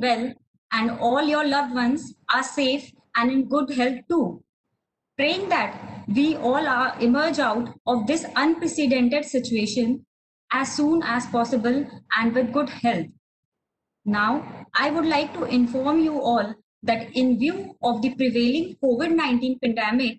well and all your loved ones are safe and in good health too. Praying that we all are emerge out of this unprecedented situation as soon as possible and with good health. Now, I would like to inform you all that in view of the prevailing COVID-19 pandemic,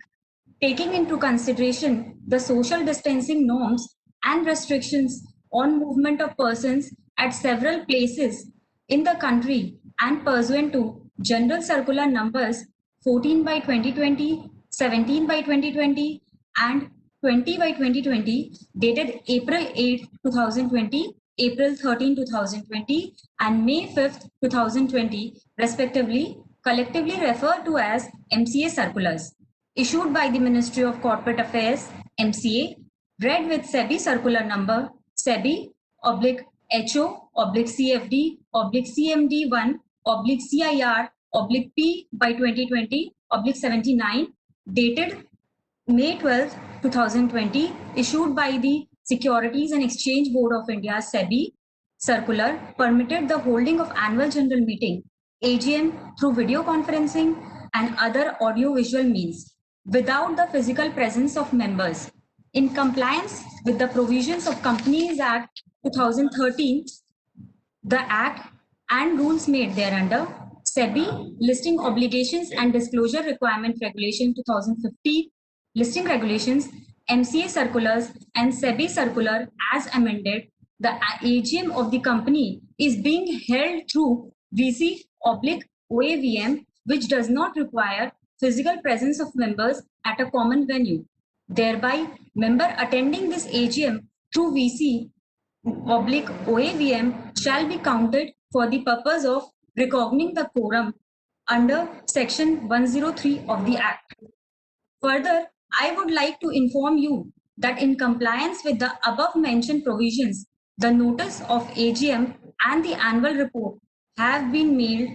taking into consideration the social distancing norms and restrictions on movement of persons at several places in the country and pursuant to General Circular Numbers 14 by 2020, 17 by 2020, and 20 by 2020, dated April 8, 2020, April 13, 2020, and May 5, 2020, respectively, collectively referred to as MCA circulars, issued by the Ministry of Corporate Affairs, MCA, read with SEBI circular number SEBI/HO/CFD/CMD1/CIR/P by 2020/79, dated May 12, 2020, issued by the Securities and Exchange Board of India (SEBI) circular, permitted the holding of annual general meeting (AGM) through video conferencing and other audio-visual means without the physical presence of members. In compliance with the provisions of Companies Act 2013, the Act and rules made thereunder, SEBI Listing Obligations and Disclosure Requirement Regulation 2015, Listing Regulations, MCA Circulars, and SEBI Circular as amended, the AGM of the company is being held through VC/OAVM, which does not require physical presence of members at a common venue. Thereby, member attending this AGM through VC/OAVM shall be counted for the purpose of reckoning the quorum under Section 103 of the Act. Further, I would like to inform you that in compliance with the above mentioned provisions, the notice of AGM and the annual report have been mailed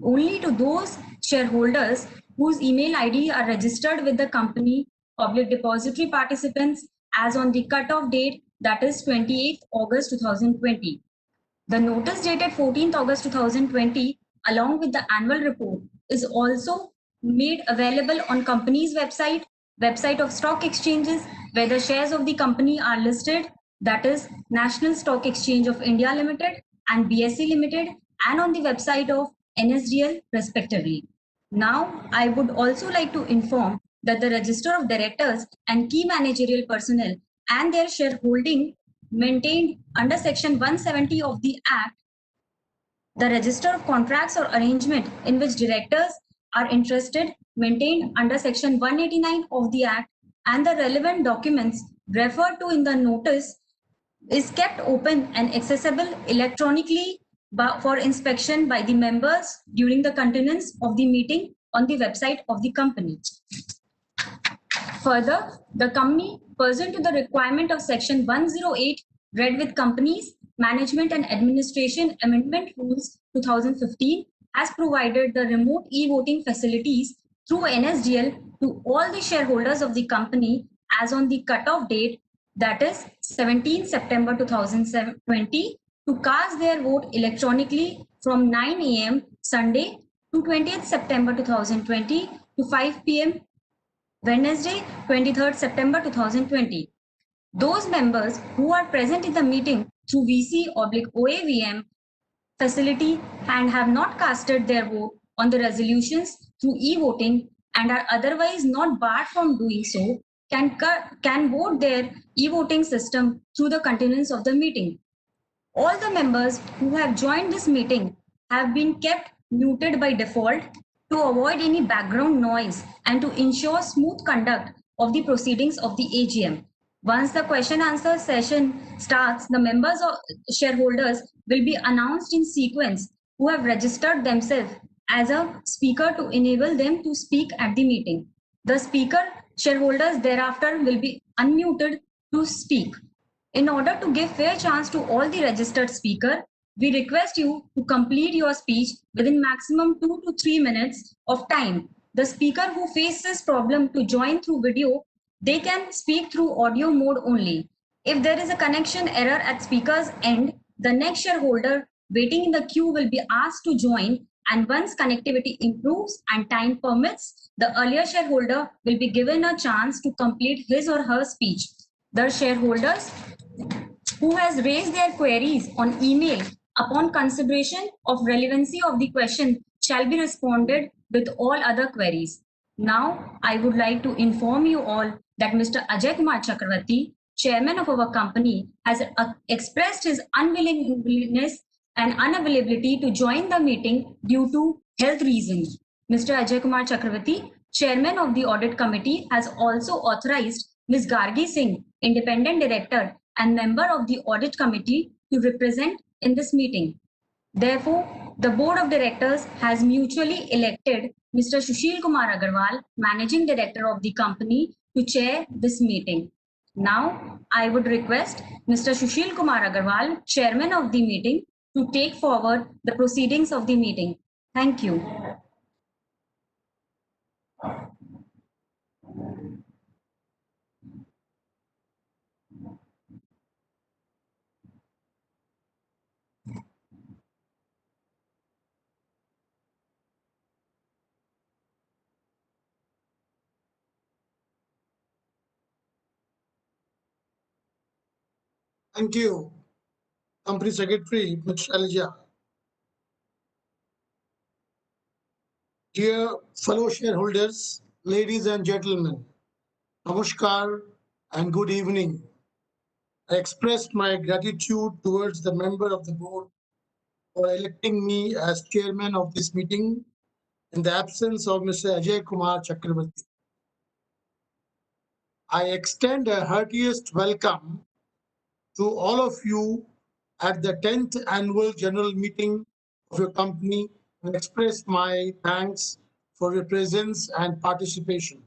only to those shareholders whose email ID are registered with the company public depository participants as on the cut-off date, that is 28th August 2020. The notice dated 14th August 2020 along with the annual report is also made available on company's website of stock exchanges where the shares of the company are listed, that is National Stock Exchange of India Limited and BSE Limited, and on the website of NSDL respectively. Now, I would also like to inform that the register of directors and key managerial personnel and their shareholding maintained under Section 170 of the Act, the register of contracts or arrangement in which directors are interested maintained under Section 189 of the Act, and the relevant documents referred to in the notice is kept open and accessible electronically for inspection by the members during the continuance of the meeting on the website of the company. Further, the company, pursuant to the requirement of Section 108, read with Companies, Management and Administration Amendment Rules 2015, has provided the remote e-voting facilities through NSDL to all the shareholders of the company as on the cut-off date, that is 17 September 2020, to cast their vote electronically from 9 a.m. Sunday to 20th September 2020 to 5 p.m. Wednesday, 23rd September 2020. Those members who are present in the meeting through VC/OAVM facility and have not casted their vote on the resolutions through e-voting and are otherwise not barred from doing so can vote their e-voting system through the continuance of the meeting. All the members who have joined this meeting have been kept muted by default to avoid any background noise and to ensure smooth conduct of the proceedings of the AGM. Once the question answer session starts, the members of shareholders will be announced in sequence who have registered themselves as a speaker to enable them to speak at the meeting. The speaker shareholders thereafter will be unmuted to speak. In order to give fair chance to all the registered speaker, we request you to complete your speech within maximum 2 to 3 minutes of time. The speaker who faces problem to join through video, they can speak through audio mode only. If there is a connection error at speaker's end, the next shareholder waiting in the queue will be asked to join, and once connectivity improves and time permits, the earlier shareholder will be given a chance to complete his or her speech. The shareholders who has raised their queries on email upon consideration of relevancy of the question shall be responded with all other queries. Now, I would like to inform you all that Mr. Ajay Kumar Chakravarti, chairman of our company, has expressed his unwillingness and unavailability to join the meeting due to health reasons. Mr. Ajay Kumar Chakravarti, chairman of the audit committee, has also authorized Ms. Gargi Singh, independent director and member of the audit committee, to represent in this meeting. Therefore, the board of directors has mutually elected Mr. Sushil Kumar Agarwal, managing director of the company, to chair this meeting. Now, I would request Mr. Sushil Kumar Agarwal, chairman of the meeting, to take forward the proceedings of the meeting. Thank you. Thank you, Company Secretary, Ms. Shailaja. Dear fellow shareholders, ladies and gentlemen, Namaskar and good evening. I express my gratitude towards the member of the board for electing me as chairman of this meeting in the absence of Mr. Ajay Kumar Chakravarti. I extend a heartiest welcome to all of you at the 10th annual general meeting of your company and express my thanks for your presence and participation.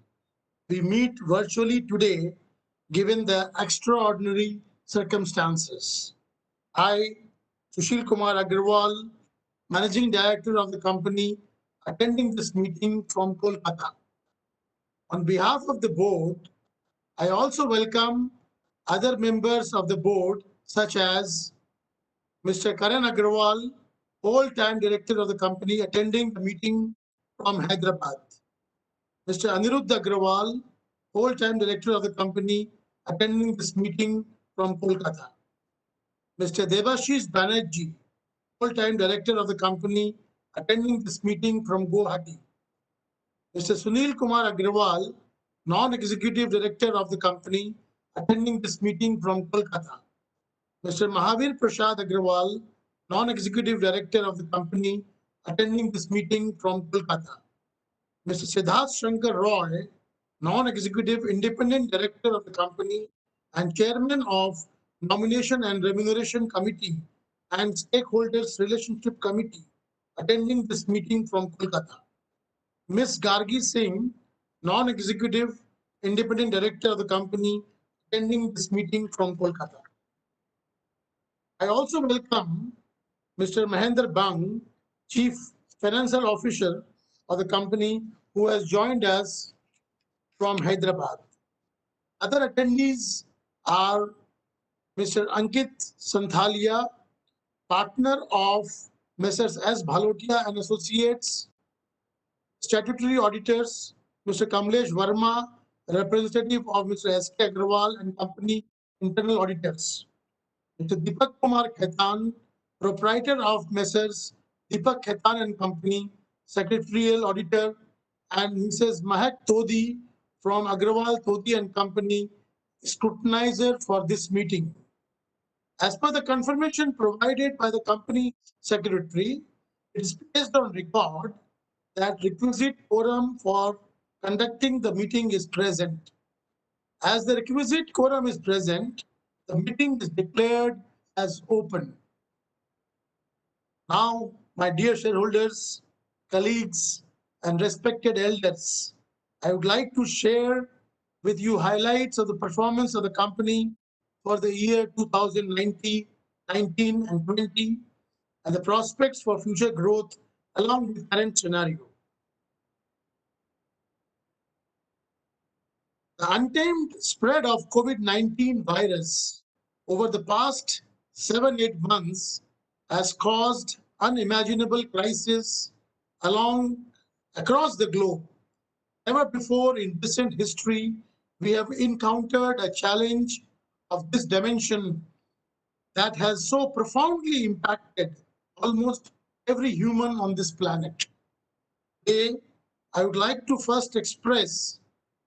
We meet virtually today given the extraordinary circumstances. I, Sushil Kumar Agarwal, Managing Director of the company, attending this meeting from Kolkata. On behalf of the board, I also welcome other members of the board, such as Mr. Karan Agarwal, all-time director of the company, attending the meeting from Hyderabad. Mr. Anirudh Agrawal, all-time director of the company, attending this meeting from Kolkata. Mr. Debashish Banerjee, all-time director of the company, attending this meeting from Guwahati. Mr. Sunil Kumar Agrawal, non-executive director of the company, attending this meeting from Kolkata. Mr. Mahavir Prasad Agrawal, non-executive director of the company, attending this meeting from Kolkata. Mr. Siddharth Shankar Roy, non-executive independent director of the company and chairman of Nomination and Remuneration Committee and Stakeholders Relationship Committee, attending this meeting from Kolkata. Ms. Gargi Singh, non-executive independent director of the company, attending this meeting from Kolkata. I also welcome Mr. Mahendra Bang, Chief Financial Officer of the company, who has joined us from Hyderabad. Other attendees are Mr. Ankit Santhalia, partner of Messrs. S. Bhalotia and Associates, statutory auditors, Mr. Kamlesh Verma, representative of Mr. S. K. Agrawal and company internal auditors. Mr. Deepak Kumar Khaitan, proprietor of Messrs. Deepak Khaitan and Company, secretarial auditor, and Mrs. Mahak Todi from Agrawal Todi and Company, scrutinizer for this meeting. As per the confirmation provided by the company secretary, it is based on record that requisite quorum for conducting the meeting is present. As the requisite quorum is present, the meeting is declared as open. Now, my dear shareholders, colleagues, and respected elders, I would like to share with you highlights of the performance of the company for the year 2019 and 20 and the prospects for future growth along with current scenario. The untamed spread of COVID-19 virus over the past 7-8 months has caused unimaginable crises across the globe. Never before in recent history we have encountered a challenge of this dimension that has so profoundly impacted almost every human on this planet. Today, I would like to first express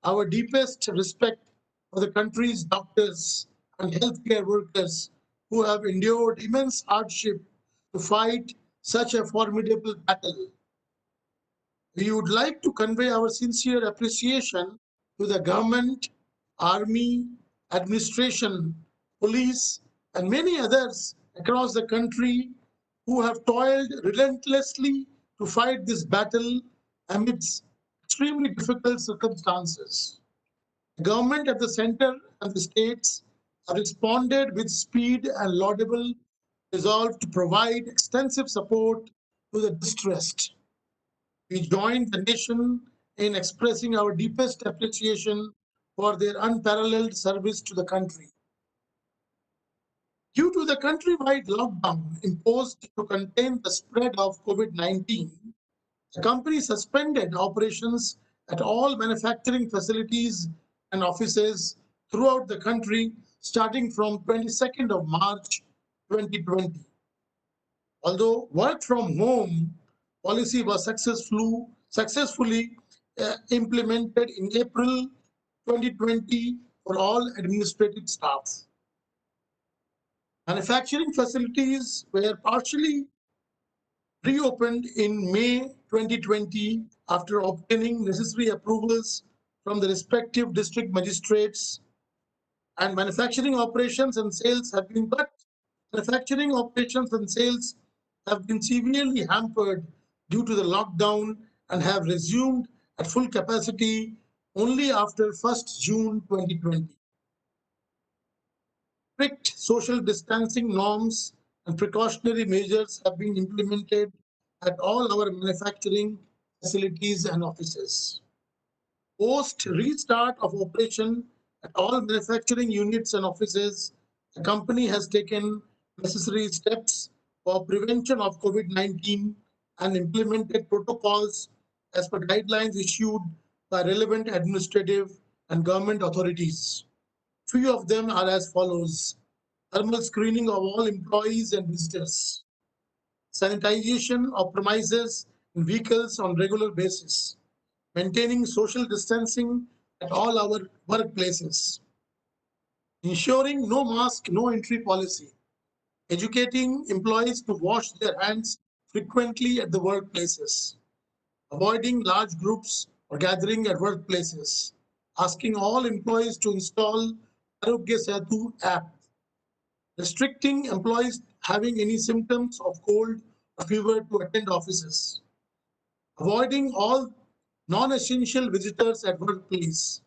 our deepest respect for the country's doctors and healthcare workers who have endured immense hardship to fight such a formidable battle. We would like to convey our sincere appreciation to the government, army, administration, police, and many others across the country who have toiled relentlessly to fight this battle amidst extremely difficult circumstances. The government at the center and the states have responded with speed and laudable resolve to provide extensive support to the distressed. We join the nation in expressing our deepest appreciation for their unparalleled service to the country. Due to the countrywide lockdown imposed to contain the spread of COVID-19, the company suspended operations at all manufacturing facilities and offices throughout the country starting from 22nd of March 2020. Although work from home policy was successfully implemented in April 2020 for all administrative staff. Manufacturing facilities were partially reopened in May 2020 after obtaining necessary approvals from the respective district magistrates, and manufacturing operations and sales have been severely hampered due to the lockdown and have resumed at full capacity only after 1st June 2020. Strict social distancing norms and precautionary measures have been implemented at all our manufacturing facilities and offices. Post restart of operation at all manufacturing units and offices, the company has taken necessary steps for prevention of COVID-19 and implemented protocols as per guidelines issued by relevant administrative and government authorities. Few of them are as follows: thermal screening of all employees and visitors, sanitization of premises and vehicles on regular basis, maintaining social distancing at all our workplaces, ensuring no mask, no entry policy, educating employees to wash their hands frequently at the workplaces, avoiding large groups or gathering at workplaces, asking all employees to install Arogya Setu app, restricting employees having any symptoms of cold or fever to attend offices, avoiding all non-essential visitors at workplace,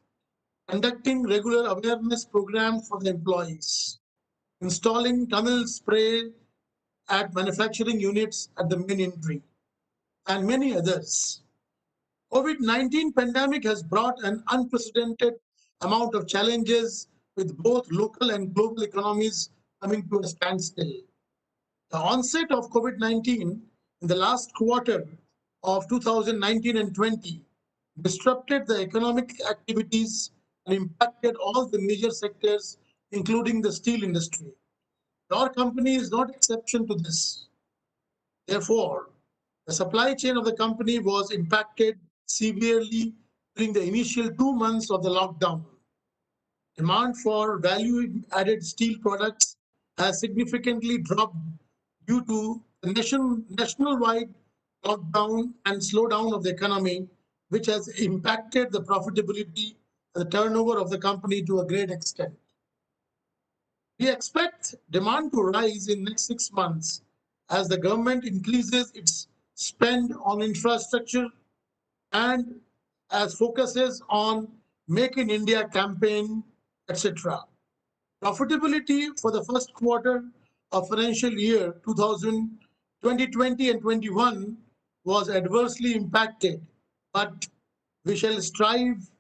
conducting regular awareness programs for the employees, installing tunnel spray at manufacturing units at the main entry, and many others. COVID-19 pandemic has brought an unprecedented amount of challenges with both local and global economies coming to a standstill. The onset of COVID-19 in the last quarter of 2019 and 20 disrupted the economic activities and impacted all the major sectors, including the steel industry. Our company is not exception to this. Therefore, the supply chain of the company was impacted severely during the initial 2 months of the lockdown. Demand for value-added steel products has significantly dropped due to the national-wide lockdown and slowdown of the economy, which has impacted the profitability and the turnover of the company to a great extent. We expect demand to rise in next 6 months as the government increases its spend on infrastructure and as focuses on Make in India campaign, etc. Profitability for the first quarter of financial year 2020 and 21 was adversely impacted, but we shall strive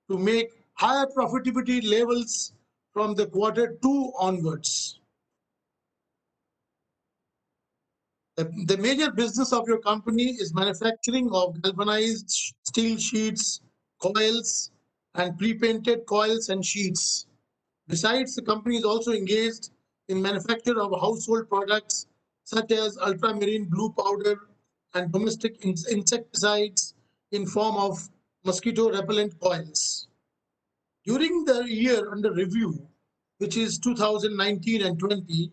to make higher profitability levels from the quarter 2 onwards. The major business of your company is manufacturing of galvanized steel sheets, coils, and pre-painted coils and sheets. Besides, the company is also engaged in manufacture of household products such as ultramarine blue powder and domestic insecticides in form of mosquito repellent coils. During the year under review, which is 2019 and 20,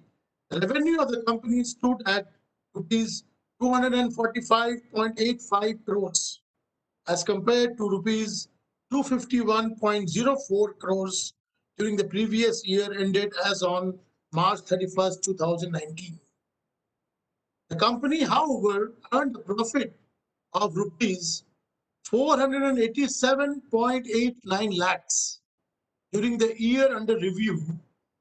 the revenue of the company stood at rupees 245.85 crores as compared to rupees 251.04 crores during the previous year ended as on March 31st, 2019. The company, however, earned a profit of rupees 487.89 lakhs during the year under review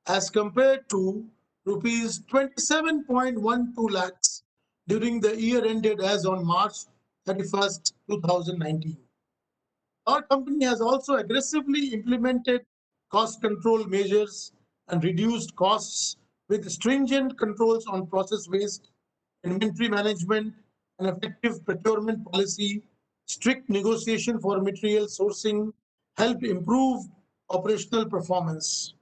as compared to rupees 27.12 lakhs during the year ended as on March 31st, 2019. Our company has also aggressively implemented cost control measures and reduced costs with stringent controls on process waste, inventory management, and effective procurement policy. Strict negotiation for material sourcing helped improve operational performance.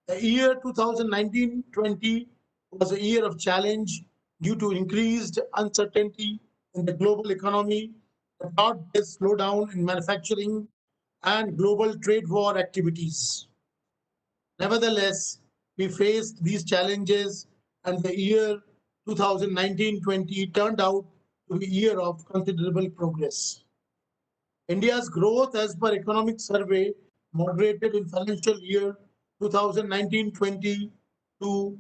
The year 2019-20 was a year of challenge due to increased uncertainty in the global economy, a broad-based slowdown in manufacturing, and global trade war activities. Nevertheless, we faced these challenges, and the year 2019-20 turned out to be a year of considerable progress. India's growth as per economic survey moderated in financial year 2019-20 to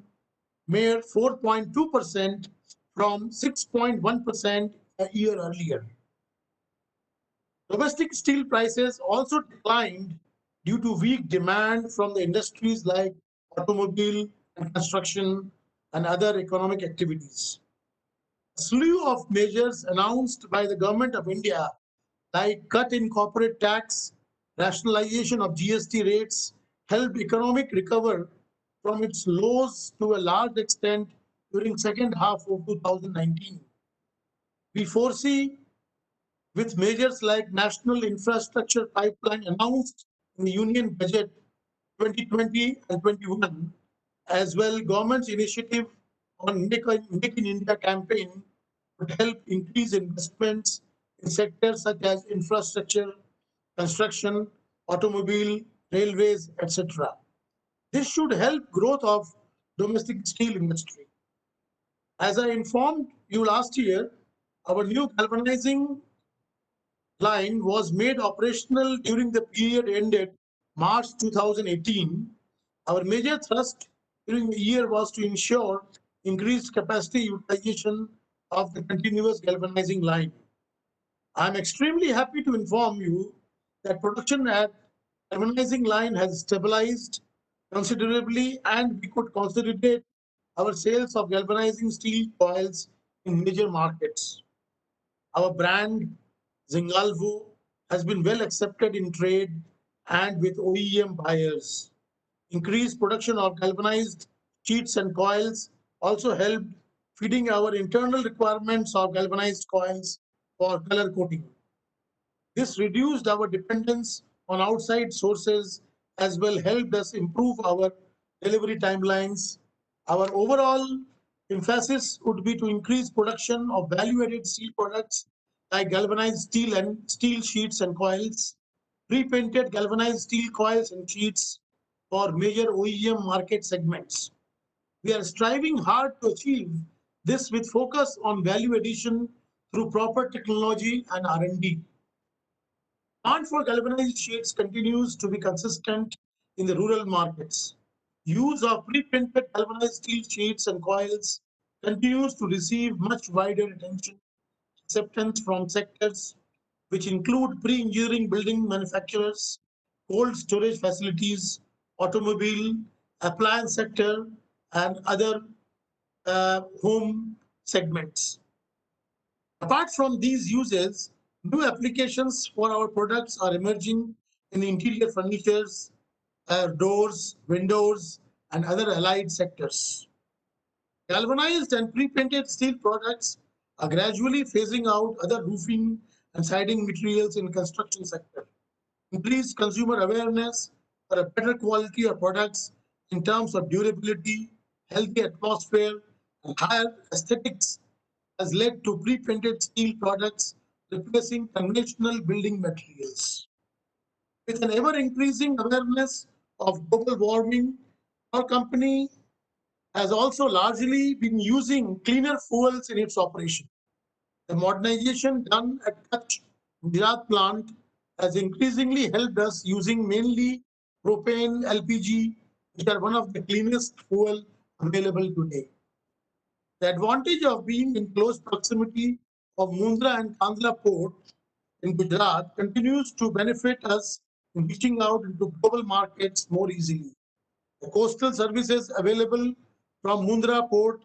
mere 4.2% from 6.1% a year earlier. Domestic steel prices also declined due to weak demand from the industries like automobile and construction and other economic activities. A slew of measures announced by the government of India, like cut in corporate tax, rationalization of GST rates, helped economic recover from its lows to a large extent during second half of 2019. We foresee with measures like National Infrastructure Pipeline announced in the Union Budget 2020 and 21, as well government's initiative on Make in India campaign would help increase investments in sectors such as infrastructure, construction, automobile, railways, etc. This should help growth of domestic steel industry. As I informed you last year, our new galvanizing line was made operational during the period ended March 2018. Our major thrust during the year was to ensure increased capacity utilization of the continuous galvanizing line. I'm extremely happy to inform you that production at galvanizing line has stabilized considerably, and we could consolidate our sales of galvanizing steel coils in major markets. Our brand Zingalvo has been well accepted in trade and with OEM buyers. Increased production of galvanized sheets and coils also helped feeding our internal requirements of galvanized coils for color coating. This reduced our dependence on outside sources as well helped us improve our delivery timelines. Our overall emphasis would be to increase production of value-added steel products like galvanized steel and steel sheets and coils, pre-painted galvanized steel coils and sheets for major OEM market segments. We are striving hard to achieve this with focus on value addition through proper technology and R&D. Demand for galvanized sheets continues to be consistent in the rural markets. Use of pre-printed galvanized steel sheets and coils continues to receive much wider attention, acceptance from sectors which include pre-engineering building manufacturers, cold storage facilities, automobile, appliance sector, and other home segments. Apart from these uses, new applications for our products are emerging in interior furnitures, doors, windows, and other allied sectors. Galvanized and pre-painted steel products are gradually phasing out other roofing and siding materials in construction sector. Increased consumer awareness for a better quality of products in terms of durability, healthy atmosphere, and higher aesthetics has led to pre-painted steel products replacing conventional building materials. With an ever-increasing awareness of global warming, our company has also largely been using cleaner fuels in its operation. The modernization done at Kutch Gujarat plant has increasingly helped us using mainly propane, LPG, which are one of the cleanest fuel available today. The advantage of being in close proximity of Mundra and Kandla port in Gujarat continues to benefit us in reaching out into global markets more easily. The coastal services available from Mundra port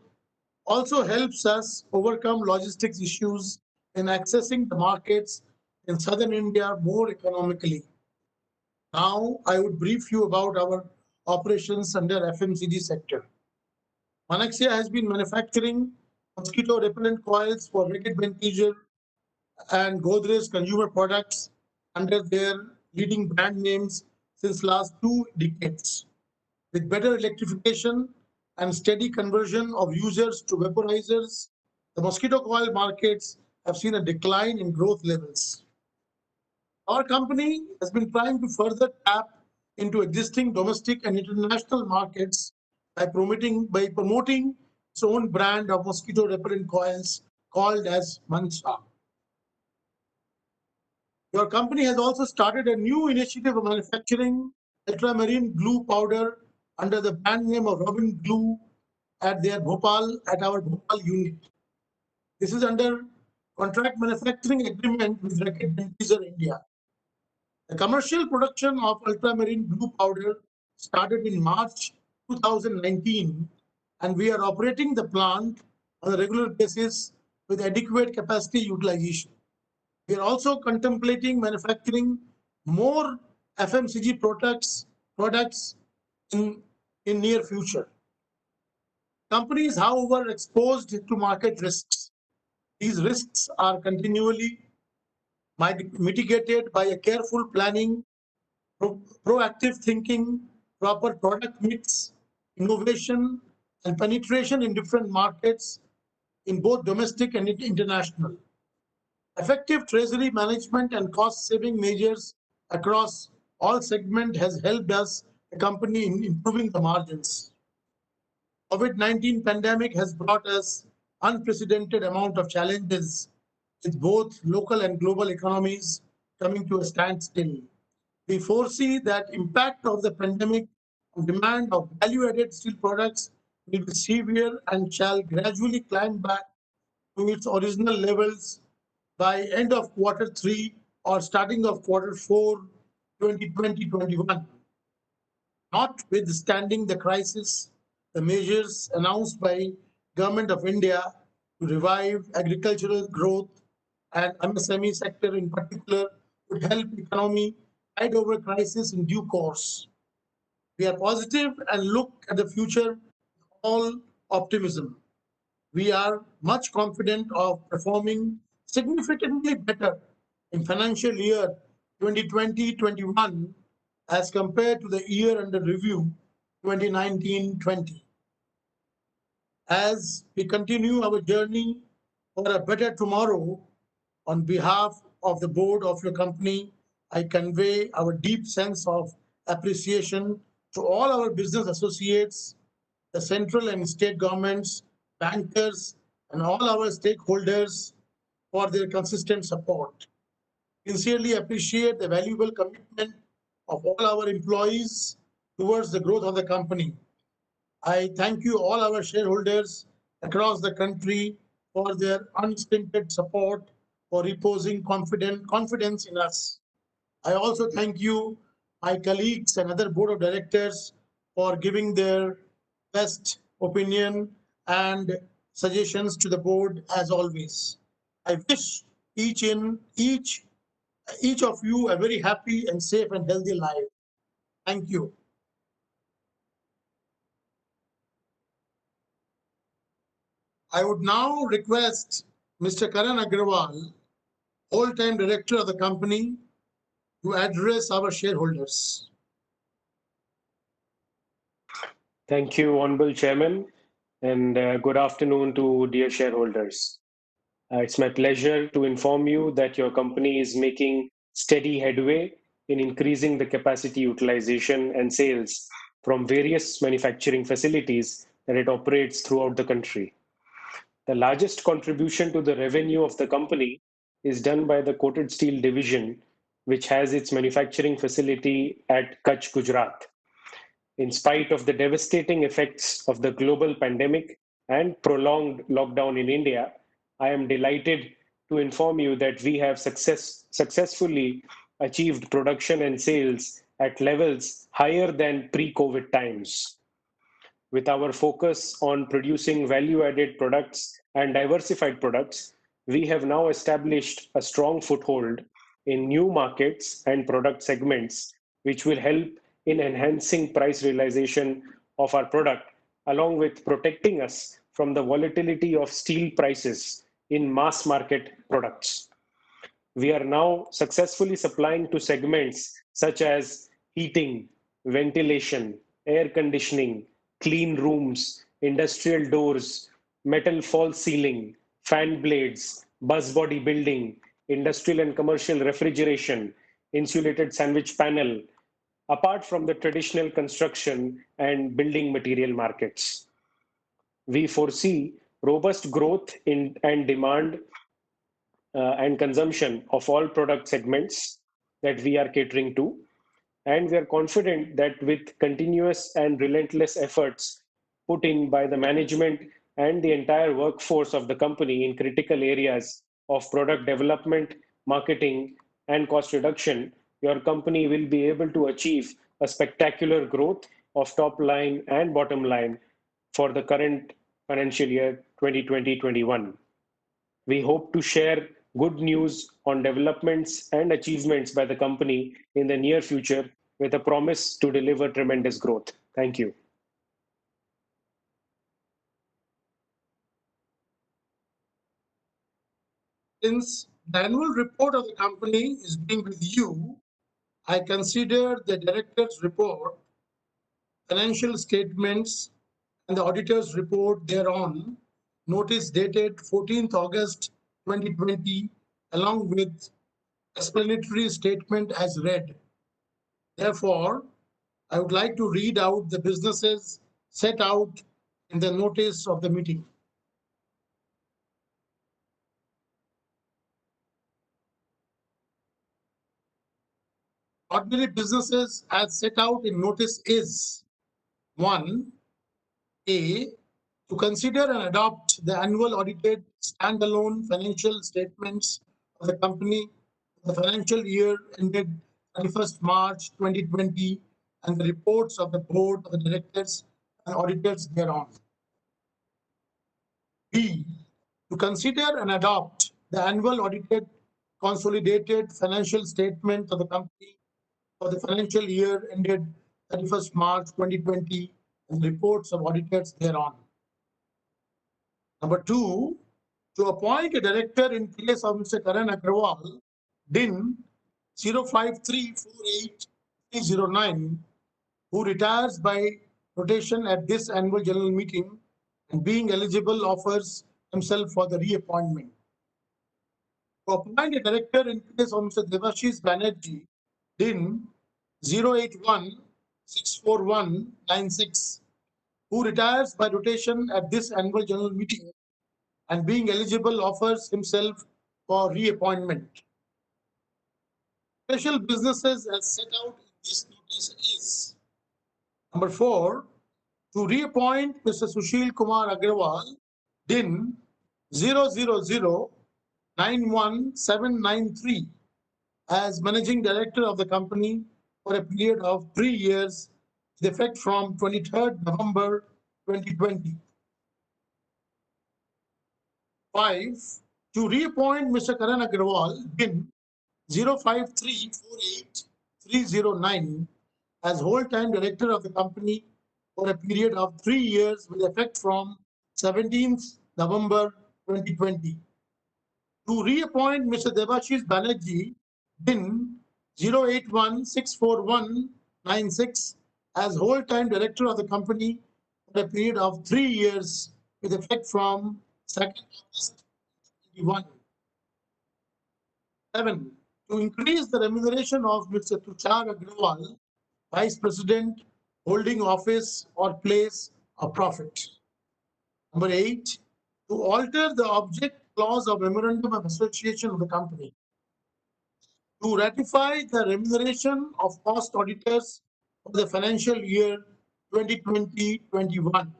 also helps us overcome logistics issues in accessing the markets in southern India more economically. Now, I would brief you about our operations under FMCG sector. Manaxia has been manufacturing mosquito repellent coils for Reckitt Benckiser and Godrej consumer products under their leading brand names since last 2 decades. With better electrification and steady conversion of users to vaporizers, the mosquito coil markets have seen a decline in growth levels. Our company has been trying to further tap into existing domestic and international markets by promoting its own brand of mosquito repellent coils called as Mansa. Your company has also started a new initiative of manufacturing ultramarine glue powder under the brand name of Robin Glue at our Bhopal unit. This is under contract manufacturing agreement with Reckitt Benckiser India. The commercial production of ultramarine blue powder started in March 2019, and we are operating the plant on a regular basis with adequate capacity utilization. We are also contemplating manufacturing more FMCG products in near future. Companies, however, exposed to market risks. These risks are continually mitigated by a careful planning, proactive thinking, proper product mix, innovation, and penetration in different markets in both domestic and international. Effective treasury management and cost-saving measures across all segments has helped us, the company, in improving the margins. COVID-19 pandemic has brought us unprecedented amount of challenges with both local and global economies coming to a standstill. We foresee that impact of the pandemic on demand of value-added steel products will be severe and shall gradually climb back to its original levels by end of quarter 3 or starting of quarter 4 2020-21. Notwithstanding the crisis, the measures announced by Government of India to revive agricultural growth and MSME sector in particular would help economy tide over crisis in due course. We are positive and look at the future with all optimism. We are much confident of performing significantly better in financial year 2020-21 as compared to the year under review 2019-20. As we continue our journey for a better tomorrow, on behalf of the board of your company, I convey our deep sense of appreciation to all our business associates, the central and state governments, bankers, and all our stakeholders for their consistent support. Sincerely appreciate the valuable commitment of all our employees towards the growth of the company. I thank you all our shareholders across the country for their unstinted support, for reposing confidence in us. I also thank you, my colleagues and other board of directors, for giving their best opinion and suggestions to the board as always. I wish each of you a very happy and safe and healthy life. Thank you. I would now request Mr. Karan Agrawal, whole-time director of the company, to address our shareholders. Thank you, Honorable Chairman, and good afternoon to dear shareholders. It's my pleasure to inform you that your company is making steady headway in increasing the capacity utilization and sales from various manufacturing facilities that it operates throughout the country. The largest contribution to the revenue of the company is done by the coated steel division, which has its manufacturing facility at Kutch, Gujarat. In spite of the devastating effects of the global pandemic and prolonged lockdown in India, I am delighted to inform you that we have successfully achieved production and sales at levels higher than pre-COVID times. With our focus on producing value-added products and diversified products, we have now established a strong foothold in new markets and product segments, which will help in enhancing price realization of our product, along with protecting us from the volatility of steel prices in mass market products. We are now successfully supplying to segments such as heating, ventilation, air conditioning, clean rooms, industrial doors, metal false ceiling, fan blades, bus body building, industrial and commercial refrigeration, insulated sandwich panel, apart from the traditional construction and building material markets. We foresee robust growth in and demand and consumption of all product segments that we are catering to. And we are confident that with continuous and relentless efforts put in by the management and the entire workforce of the company in critical areas of product development, marketing, and cost reduction, your company will be able to achieve a spectacular growth of top line and bottom line for the current financial year 2020-21. We hope to share good news on developments and achievements by the company in the near future with a promise to deliver tremendous growth. Thank you. Since the annual report of the company is being reviewed, I consider the director's report, financial statements, and the auditor's report thereon, notice dated 14th August 2020, along with explanatory statement as read. Therefore, I would like to read out the businesses set out in the notice of the meeting. Ordinary businesses as set out in notice is 1. A. To consider and adopt the annual audited standalone financial statements of the company for the financial year ended 31st March 2020 and the reports of the board of the directors and auditors thereon. B. To consider and adopt the annual audited consolidated financial statement of the company for the financial year ended 31st March 2020 and reports of auditors thereon. Number 2, to appoint a director in place of Mr. Karan Agrawal, DIN 05348309, who retires by rotation at this annual general meeting and being eligible offers himself for the reappointment. To appoint a director in place of Mr. Devashish Banerjee, DIN 08164196, who retires by rotation at this annual general meeting and being eligible offers himself for reappointment. Special businesses as set out in this notice is number 4, to reappoint Mr. Sushil Kumar Agrawal, DIN 00091793 as Managing Director of the company for a period of 3 years with effect from 23rd November 2020. 5. To reappoint Mr. Karan Agrawal, DIN 05348309 as whole-time Director of the company for a period of 3 years with effect from 17th November 2020. To reappoint Mr. Debashish Banerjee, DIN 0816419 as whole-time director of the company for a period of 3 years with effect from 2nd August 2021. 7. To increase the remuneration of Mr. Tushar Agrawal, Vice President, holding office or place of profit. Number 8. To alter the object clause of Memorandum of Association of the company. To ratify the remuneration of cost auditors for the financial year 2020-21.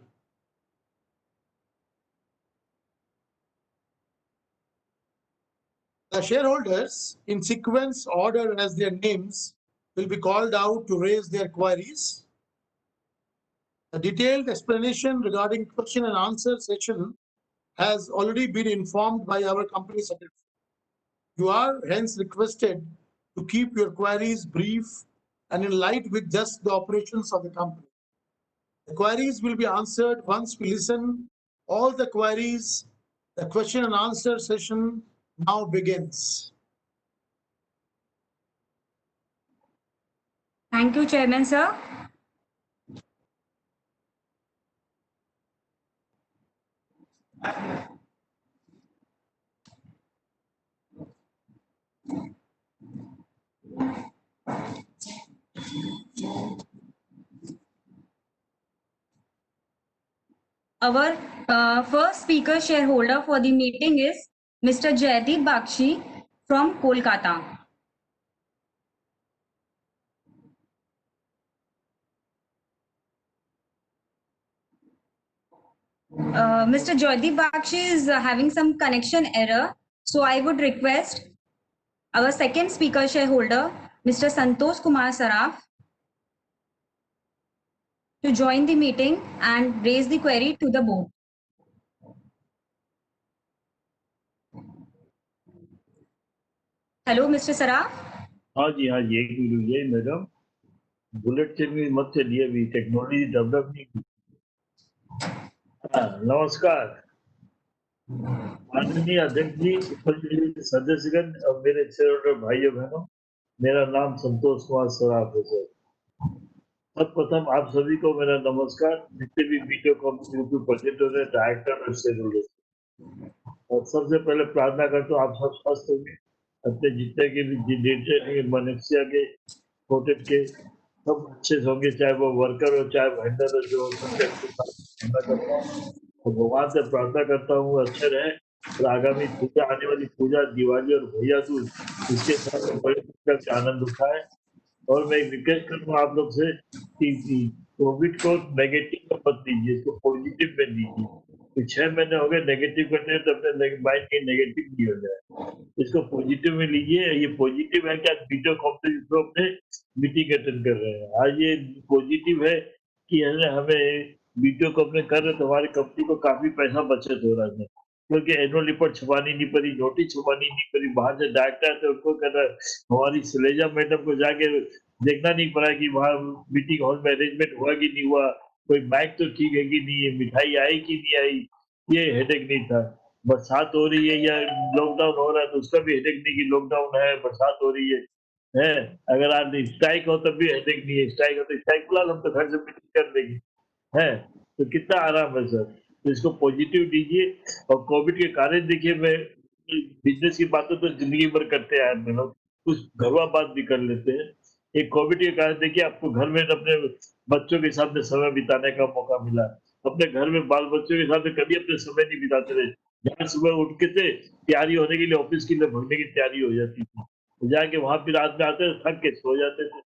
The shareholders, in sequence order as their names, will be called out to raise their queries. A detailed explanation regarding question and answer session has already been informed by our company secretary. You are hence requested to keep your queries brief and in line with just the operations of the company. The queries will be answered once we listen all the queries. The question and answer session now begins. Thank you, Chairman, sir. Our first speaker shareholder for the meeting is Mr. Jaideep Bakshi from Kolkata. Mr. Jaideep Bakshi is having some connection error, so I would request our second speaker shareholder, Mr. Santosh Kumar Saraf, to join the meeting and raise the query to the board. Hello, Mr. Saraf. हाँ जी एक minute ये madam bullet chain मत चलिए अभी technology develop नहीं की। नमस्कार माननीय अध्यक्ष जी, उपस्थित सदस्यगण और मेरे शेयरहोल्डर भाइयों बहनों, मेरा नाम संतोष कुमार सराफ है सर। सर्वप्रथम आप सभी को मेरा नमस्कार, जितने भी वीडियो कॉन्फ्रेंस प्रेजेंट हो रहे डायरेक्टर और शेयरहोल्डर, और सबसे पहले प्रार्थना करता हूँ आप सब स्वस्थ होंगे, अपने जितने के भी डेटे मनुष्य के कोटेड के सब अच्छे होंगे, चाहे वो वर्कर हो चाहे वेंडर हो, जो करता हूँ और भगवान से प्रार्थना करता हूँ अच्छे रहे और आगामी पूजा आने वाली पूजा दिवाली और भैया दूज इसके साथ बड़े आनंद उठाए। और मैं रिक्वेस्ट करूँगा आप लोग से कि कोविड को नेगेटिव में मत लीजिए, इसको पॉजिटिव में लीजिए। तो 6 महीने हो गए नेगेटिव करते हैं तो अपने माइंड के नेगेटिव नहीं हो जाए, इसको पॉजिटिव में लीजिए। ये पॉजिटिव है कि आज वीडियो कॉन्फ्रेंस पर अपने मीटिंग अटेंड कर रहे हैं। आज ये पॉजिटिव है कि हमें वीडियो कॉन्फ्रेंस कर रहे तो हमारी कंपनी को काफी पैसा बचत हो रहा है, क्योंकि एनुअल रिपोर्ट छपानी नहीं पड़ी, नोटिस छपानी नहीं पड़ी, बाहर से डायरेक्टर थे उनको करना, हमारी सलेजा मैडम को जाके देखना नहीं पड़ा कि वहाँ मीटिंग हॉल में अरेंजमेंट हुआ कि नहीं हुआ, कोई माइक तो ठीक है कि नहीं है, मिठाई आई कि नहीं आई, ये हेडेक नहीं था। बरसात हो रही है या लॉकडाउन हो रहा है तो उसका भी हेडेक नहीं कि लॉकडाउन है, बरसात हो रही है। अगर आज स्ट्राइक हो तब भी हेडेक नहीं है, स्ट्राइक हो तो स्ट्राइक बुला लो, हम तो घर से मीटिंग कर देंगे, है तो कितना आराम है सर। तो इसको पॉजिटिव दीजिए। और कोविड के कारण देखिए, मैं बिजनेस की बातें तो जिंदगी भर करते आए हम लोग, कुछ घरवा बात भी कर लेते हैं। एक कोविड के कारण देखिए आपको घर में अपने बच्चों के साथ में समय बिताने का मौका मिला, अपने घर में बाल बच्चों के साथ में कभी अपने समय नहीं बिताते रहे। जहाँ सुबह उठ के थे तैयारी होने के लिए ऑफिस के लिए भगने की तैयारी हो जाती थी, जाके वहां फिर रात में आते थक के सो जाते थे।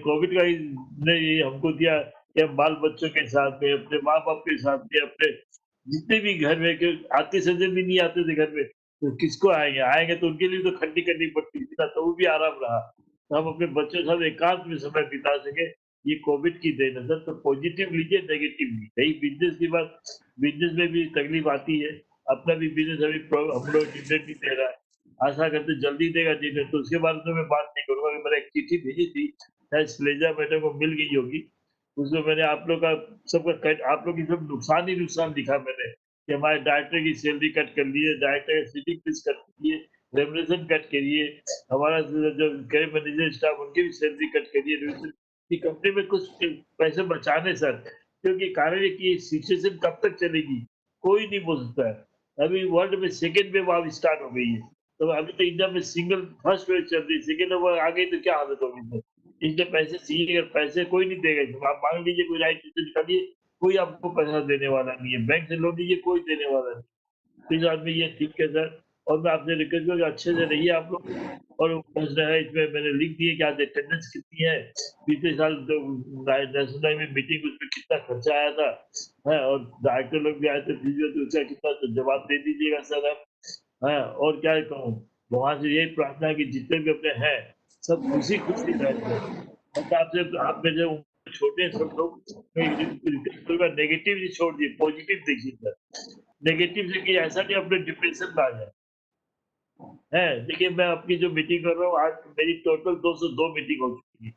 कोविड का ने ये हमको दिया कि हम बाल बच्चों के साथ में, अपने माँ बाप के साथ में, अपने जितने भी घर में आते सज्जन भी नहीं आते थे घर में, तो किसको आएंगे तो उनके लिए तो खड्डी करनी पड़ती थी ना, तो वो भी आराम रहा। तो हम अपने बच्चों के साथ एकांत में समय बिता सके, ये कोविड की देन है सर। तो पॉजिटिव लीजिए, नेगेटिव लीजिए। यही बिजनेस की बात, बिजनेस में भी तकलीफ आती है, अपना भी बिजनेस अभी हम लोग डिविडेंड नहीं दे रहा है, आशा करते जल्दी देगा डिविडेंड, तो उसके बारे में मैं बात नहीं करूंगा। मैंने एक चिट्ठी भेजी थी, शायद सलेजा मैडम को मिल गई होगी, उसमें मैंने आप लोग का सबका आप लोग की सब नुकसान ही नुकसान लिखा मैंने, कि हमारे डायरेक्टर की सैलरी कट कर लिए, डायरेक्टर का सिटिंग फीस कट किए, रेमुनेशन कट करिए, हमारा जो कैरियर मैनेजर स्टाफ उनकी भी सैलरी कट करिए, कि कंपनी में कुछ पैसे बचाने सर, क्योंकि कारण है कि सिचुएशन कब तक चलेगी कोई नहीं बोल सकता है। अभी वर्ल्ड में सेकेंड वेव अब स्टार्ट हो गई है, तो अभी तो इंडिया में सिंगल फर्स्ट वेव चल रही है, सेकेंड वेव आ गई तो क्या हालत होगी सर। इसलिए पैसे चाहिए, अगर पैसे कोई नहीं देगा, इसमें आप मांग लीजिए कोई राइट निकालिए, कोई आपको पैसा देने वाला नहीं है, बैंक से लोन लीजिए कोई देने वाला नहीं। तो इस आदमी ये ठीक है सर, और मैं आपसे रिक्वेस्ट करूँगा अच्छे से रहिए आप लोग। और बस है इसमें मैंने लिख दिए कि आज अटेंडेंस कितनी है, पिछले साल तो नेशनल में मीटिंग उसमें कितना खर्चा आया था, है, और डायरेक्टर लोग भी आए थे, फिजियो तो उसका कितना तो जवाब दे दीजिएगा सर आप, है। और क्या कहूँ, भगवान से यही प्रार्थना है कि जितने भी अपने हैं सब खुशी खुशी रहें सर। बस आपसे आप में जो छोटे सब लोग नेगेटिव छोड़ दिए, पॉजिटिव देखिए सर। नेगेटिव से कि ऐसा नहीं अपने डिप्रेशन में आ जाए, है। देखिए मैं अपनी जो मीटिंग कर रहा हूँ, आज मेरी टोटल 202 मीटिंग हो चुकी है,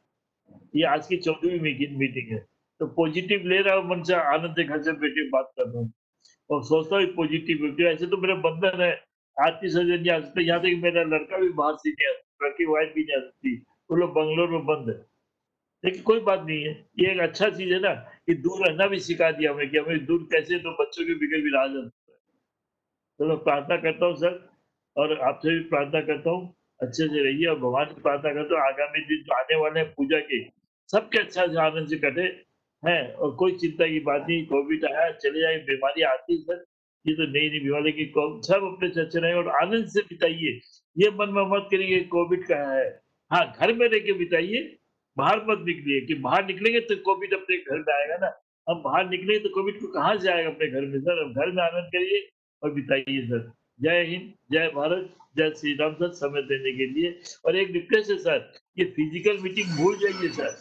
ये आज की 14वीं मीटिंग है। तो पॉजिटिव ले रहा हूँ, मन से आनंद से घर से बैठे बात कर रहा हूँ और सोचता हूँ पॉजिटिव। ऐसे तो मेरा बंधन है, आरती सजन नहीं आ सकते, यहाँ तक मेरा लड़का भी बाहर से नहीं आ सकता, लड़की वाइफ भी नहीं आ सकती, वो लोग बंगलोर में बंद है। लेकिन कोई बात नहीं है, ये एक अच्छा चीज है ना कि दूर रहना भी सिखा दिया हमें कि हमें दूर कैसे तो बच्चों के बिगड़ भी रहा जा सकता है। तो मैं प्रार्थना करता हूँ सर, और आपसे भी प्रार्थना करता हूँ अच्छे से रहिए, और भगवान से प्रार्थना करता हूँ आगामी दिन जो आने वाले हैं पूजा के, सबके अच्छा से आनंद से कटे, हैं। और कोई चिंता की बात नहीं, कोविड आया चले जाए, बीमारी आती है सर, ये तो नई नई बीमारी की सब अपने से अच्छे रहे और आनंद से बिताइए। ये मन में मत करिए कोविड का है, हाँ घर में रह के बिताइए, बाहर मत निकलिए, कि बाहर निकलेंगे तो कोविड अपने घर में आएगा ना। हम बाहर निकलेंगे तो कोविड को कहाँ से आएगा अपने घर में सर। अब घर में आनंद करिए और बिताइए सर। जय हिंद, जय भारत, जय श्री राम सर, समय देने के लिए। और एक रिक्वेस्ट है सर, ये फिजिकल मीटिंग भूल जाइए सर।